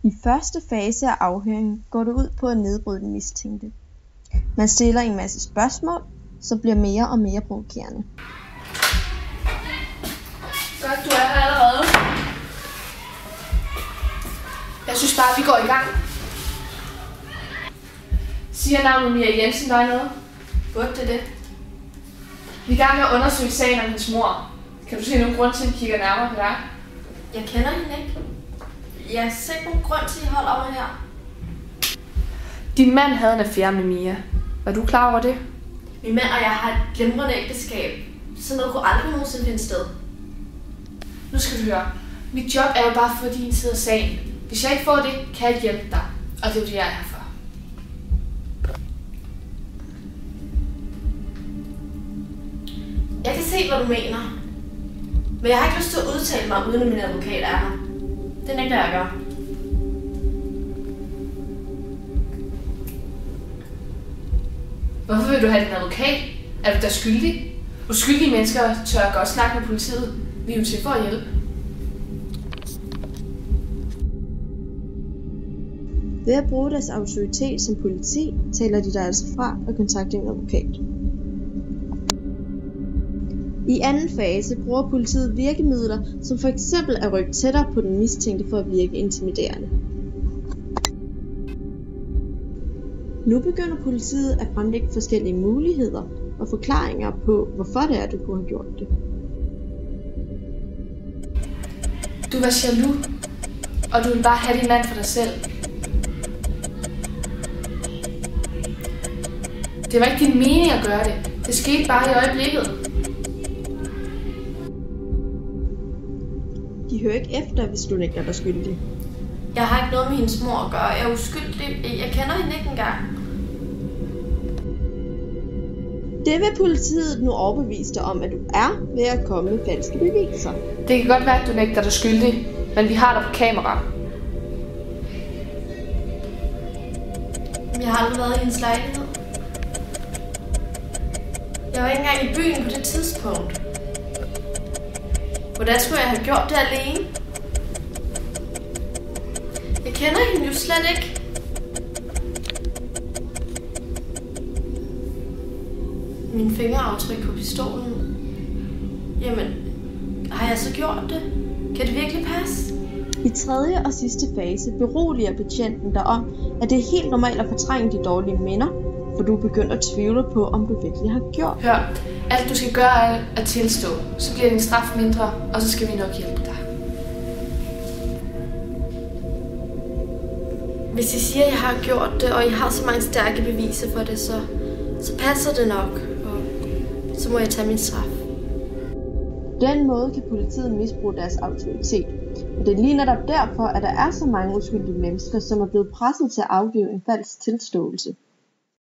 I første fase af afhøringen går det ud på at nedbryde den mistænkte. Man stiller en masse spørgsmål, som bliver mere og mere provokerende. Godt, du er her allerede. Jeg synes bare, vi går i gang. Siger navnet Mia Jensen dig noget? Burde det? Vi er i gang med at undersøge sagen om hendes mor. Kan du se nogen grund til, at vi kigger nærmere på dig? Jeg kender hende ikke. Jeg ser ikke nogen grund til, at I holder mig her. Din mand havde en affære med Mia. Var du klar over det? Min mand og jeg har et glimrende ægteskab. Sådan noget kunne aldrig nogensinde finde sted. Nu skal du høre. Mit job er jo bare at få din side af sagen. Hvis jeg ikke får det, kan jeg ikke hjælpe dig. Og det er jo det, jeg er her for. Jeg kan se, hvad du mener. Men jeg har ikke lyst til at udtale mig, uden at min advokat er her. Det nægter jeg at gøre. Hvorfor vil du have din advokat? Er du da skyldig? Uskyldige mennesker tør godt snakke med politiet. Vi er jo til for at hjælpe. Ved at bruge deres autoritet som politi, taler de der altså fra at kontakte en advokat. I anden fase bruger politiet virkemidler, som for eksempel at rykke tættere på den mistænkte for at virke intimiderende. Nu begynder politiet at fremlægge forskellige muligheder og forklaringer på, hvorfor det er, du kunne have gjort det. Du var jaloux, og du ville bare have din mand for dig selv. Det var ikke din mening at gøre det. Det skete bare i øjeblikket. De hører ikke efter, hvis du nægter dig skyldig. Jeg har ikke noget med hendes mor at gøre. Jeg er uskyldig. Jeg kender hende ikke engang. Det vil politiet nu overbevise dig om, at du er ved at komme med falske beviser. Det kan godt være, at du nægter dig skyldig, men vi har dig på kamera. Jeg har aldrig været i hendes lejlighed. Jeg var ikke engang i byen på det tidspunkt. Hvordan skulle jeg have gjort det alene? Jeg kender hende jo slet ikke. Min fingeraftryk på pistolen. Jamen, har jeg så gjort det? Kan det virkelig passe? I tredje og sidste fase beroliger betjenten dig om, at det er helt normalt at fortrænge de dårlige minder, for du begynder at tvivle på, om du virkelig har gjort. Hør, alt du skal gøre er at tilstå, så bliver din straf mindre, og så skal vi nok hjælpe dig. Hvis I siger, at jeg har gjort det, og I har så mange stærke beviser for det, så passer det nok, og så må jeg tage min straf. Den måde kan politiet misbruge deres autoritet, og det er lige netop derfor, at der er så mange uskyldige mennesker, som er blevet presset til at afgive en falsk tilståelse.